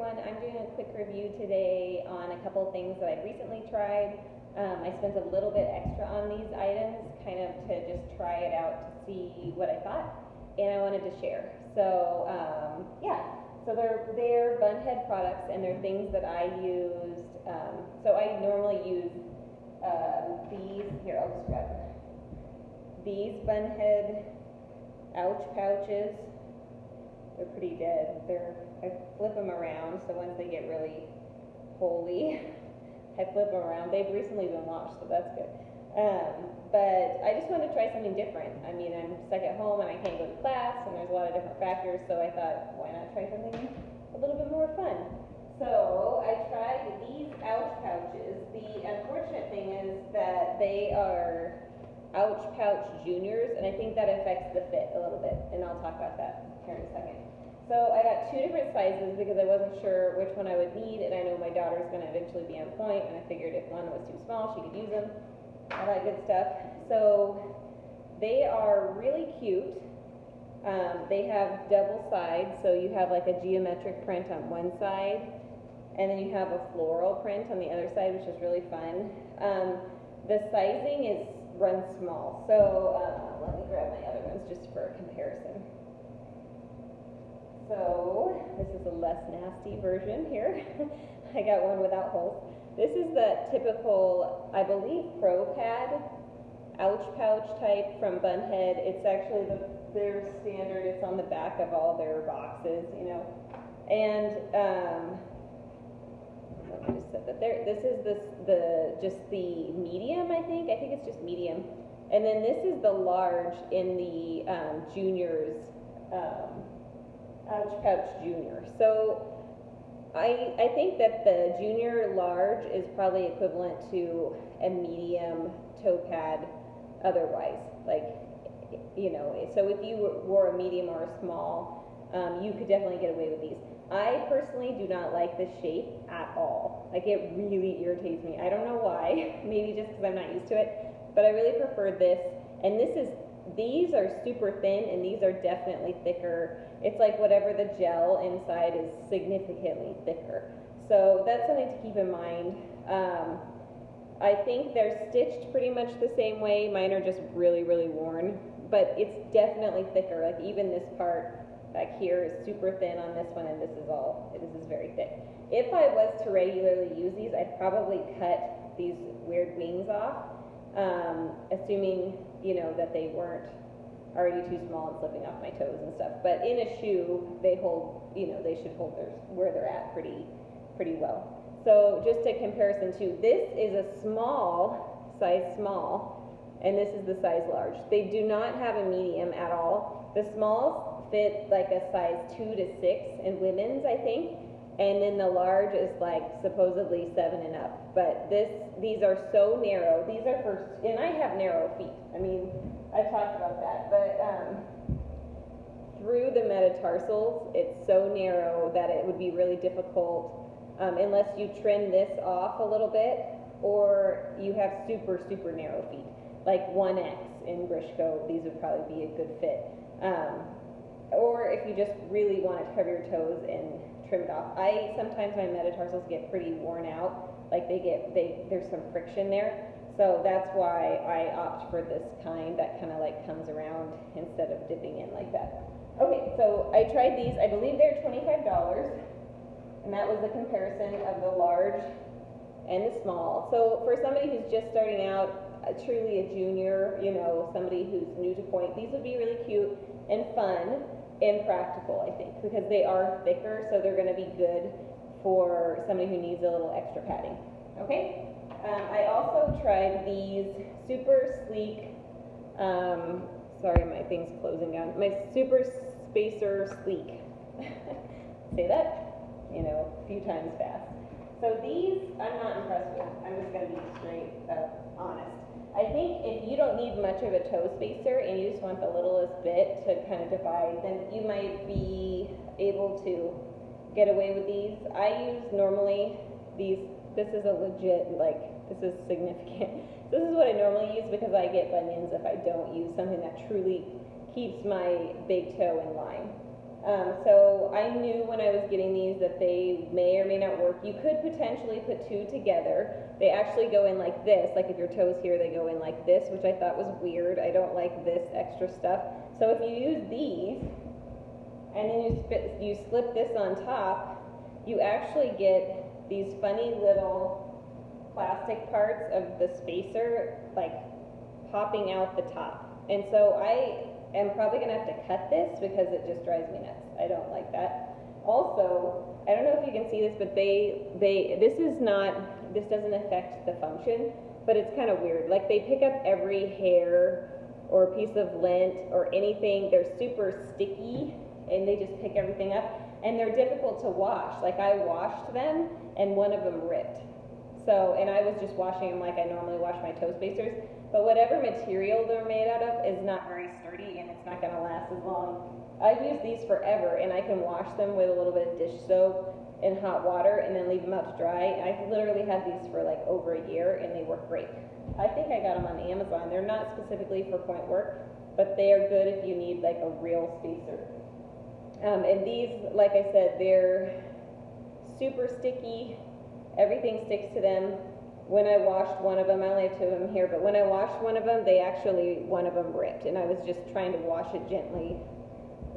everyone. I'm doing a quick review today on a couple of things that I've recently tried. I spent a little bit extra on these items, kind of to just try it out to see what I thought, and I wanted to share. So so they're bunhead products, and they're things that I used. So I normally use these. Here, I'll just grab these bunhead ouch pouches. They're pretty dead. I flip them around, so once they get really holy, I flip them around. They've recently been washed, so that's good. But I just wanted to try something different. I mean, I'm stuck at home and I can't go to class, and there's a lot of different factors, so I thought, why not try something a little bit more fun? So I tried these ouch pouches. The unfortunate thing is that they are ouch pouch juniors, and I think that affects the fit a little bit, and I'll talk about that here in a second. So I got 2 different sizes because I wasn't sure which one I would need, and I know my daughter's going to eventually be on point, and I figured if one was too small, she could use them, all that good stuff. So they are really cute. They have double sides, so you have like a geometric print on one side, and then you have a floral print on the other side, which is really fun. The sizing runs small, so let me grab my other ones just for a comparison. So this is a less nasty version here. I got one without holes. This is the typical, I believe, Pro Pad ouch pouch type from Bunhead. It's actually their standard. It's on the back of all their boxes, you know. And let me just set that there. This is just the medium, I think. I think it's just medium. And then this is the large in the juniors. Ouch pouch junior. So I think that the junior large is probably equivalent to a medium toe pad otherwise. Like, you know, so if you wore a medium or a small, you could definitely get away with these. I personally do not like the shape at all. Like, it really irritates me. I don't know why. Maybe just because I'm not used to it. But I really prefer this. And these are super thin, and these are definitely thicker. It's like whatever the gel inside is significantly thicker. So that's something to keep in mind. I think they're stitched pretty much the same way. Mine are just really, really worn. But it's definitely thicker. Like, even this part back here is super thin on this one, and this is very thick. If I was to regularly use these, I'd probably cut these weird wings off, assuming, you know, that they weren't already too small and slipping off my toes and stuff. But in a shoe, they hold, you know, they should hold where they're at pretty well. So just a comparison too, this is a size small, and this is the size large. They do not have a medium at all. The smalls fit like a size 2 to 6 in women's, I think, and then the large is like supposedly 7 and up. But these are so narrow. These are and I have narrow feet. I mean, I've talked about that, but through the metatarsals, it's so narrow that it would be really difficult unless you trim this off a little bit, or you have super, super narrow feet. Like 1X in Grishko, these would probably be a good fit. Or if you just really want to cover your toes and trim it off. Sometimes my metatarsals get pretty worn out, like there's some friction there. So that's why I opt for this kind that kind of like comes around instead of dipping in like that. Okay, so I tried these. I believe they're $25, and that was the comparison of the large and the small. So for somebody who's just starting out, truly a junior, you know, somebody who's new to point, these would be really cute and fun and practical, I think, because they are thicker, so they're going to be good for somebody who needs a little extra padding. Okay? I also tried these super sleek, sorry, my thing's closing down, my super spacer sleek. Say that, you know, a few times fast. So these, I'm not impressed with. I'm just going to be straight up honest. I think if you don't need much of a toe spacer and you just want the littlest bit to kind of divide, then you might be able to get away with these. I use normally these. This is a legit, like, this is significant. This is what I normally use because I get bunions if I don't use something that truly keeps my big toe in line. So I knew when I was getting these that they may or may not work. You could potentially put two together. They actually go in like this, like if your toe's here, they go in like this, which I thought was weird. I don't like this extra stuff. So if you use these, and then you slip this on top, you actually get these funny little plastic parts of the spacer like popping out the top. And so I am probably gonna have to cut this because it just drives me nuts. I don't like that. Also, I don't know if you can see this, but this doesn't affect the function, but it's kind of weird. Like they pick up every hair or piece of lint or anything. They're super sticky and they just pick everything up, and they're difficult to wash. Like I washed them and one of them ripped. So, and I was just washing them like I normally wash my toe spacers, but whatever material they're made out of is not very sturdy and it's not gonna last as long. I've used these forever and I can wash them with a little bit of dish soap and hot water and then leave them out to dry. I've literally had these for like over a year and they work great. I think I got them on Amazon. They're not specifically for point work, but they are good if you need like a real spacer. And these, like I said, they're super sticky. Everything sticks to them. When I washed one of them, I only have two of them here, but when I washed one of them, one of them ripped, and I was just trying to wash it gently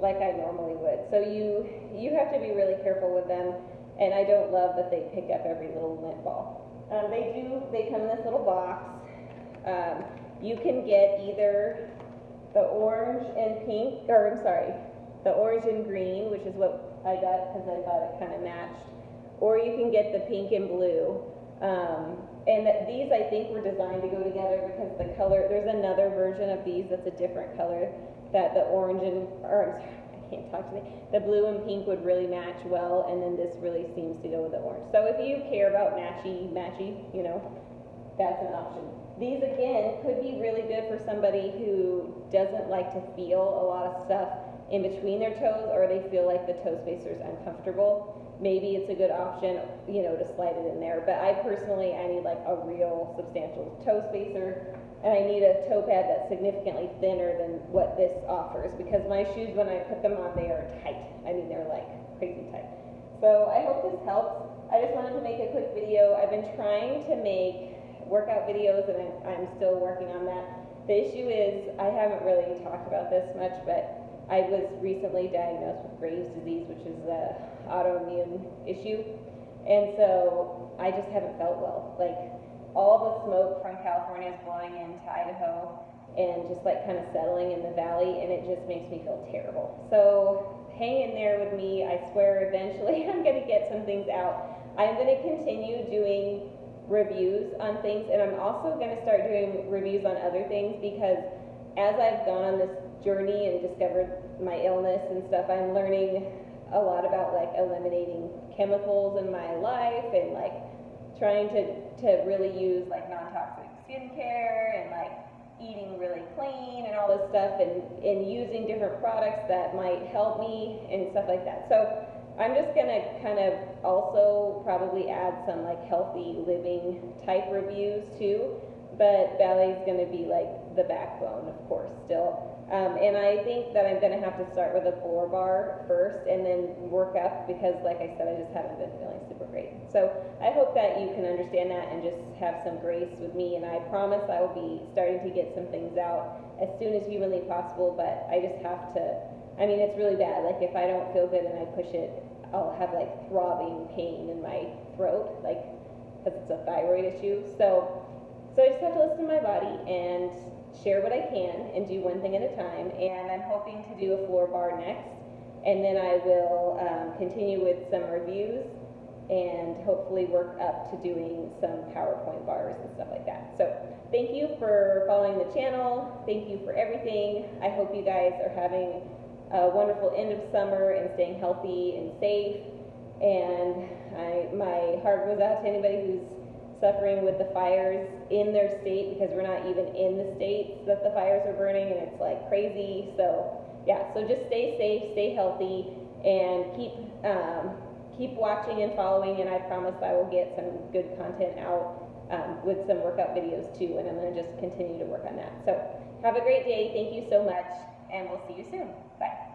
like I normally would. So you have to be really careful with them, and I don't love that they pick up every little lint ball. They come in this little box. You can get either the orange and pink, or I'm sorry, the orange and green, which is what I got because I thought it kind of matched, or you can get the pink and blue. And these I think were designed to go together because the color, there's another version of these that's a different color that the orange and, or I'm sorry, I can't talk today, the blue and pink would really match well, and then this really seems to go with the orange. So if you care about matchy, you know, that's an option. These again could be really good for somebody who doesn't like to feel a lot of stuff in between their toes, or they feel like the toe spacer is uncomfortable. Maybe it's a good option, you know, to slide it in there. But I personally, I need like a real substantial toe spacer, and I need a toe pad that's significantly thinner than what this offers, because my shoes, when I put them on, they are tight. I mean, they're like crazy tight. So I hope this helps. I just wanted to make a quick video. I've been trying to make workout videos, and I'm still working on that. The issue is, I haven't really talked about this much, but I was recently diagnosed with Graves' disease, which is an autoimmune issue, and so I just haven't felt well. Like, all the smoke from California is blowing into Idaho and just like kind of settling in the valley, and it just makes me feel terrible. So hang in there with me. I swear eventually I'm going to get some things out. I'm going to continue doing reviews on things, and I'm also going to start doing reviews on other things, because as I've gone on this journey and discovered my illness and stuff, I'm learning a lot about like eliminating chemicals in my life, and like trying to really use like non-toxic skincare, and like eating really clean and all this stuff, and using different products that might help me and stuff like that. So I'm just gonna kind of also probably add some like healthy living type reviews too, but ballet is gonna be like the backbone, of course, still. And I think that I'm going to have to start with a floor bar first and then work up, because like I said, I just haven't been feeling super great. So I hope that you can understand that and just have some grace with me, and I promise I will be starting to get some things out as soon as humanly possible, but I just have to, I mean, it's really bad. Like if I don't feel good and I push it, I'll have like throbbing pain in my throat, like because it's a thyroid issue. So I just have to listen to my body and share what I can and do one thing at a time. And I'm hoping to do a floor bar next, and then I will continue with some reviews and hopefully work up to doing some PowerPoint bars and stuff like that. So thank you for following the channel. Thank you for everything. I hope you guys are having a wonderful end of summer and staying healthy and safe. And my heart goes out to anybody who's suffering with the fires in their state, because we're not even in the states that the fires are burning, and it's like crazy. So yeah, so just stay safe, stay healthy, and keep watching and following, and I promise I will get some good content out with some workout videos too, and I'm going to just continue to work on that. So have a great day. Thank you so much, and we'll see you soon. Bye.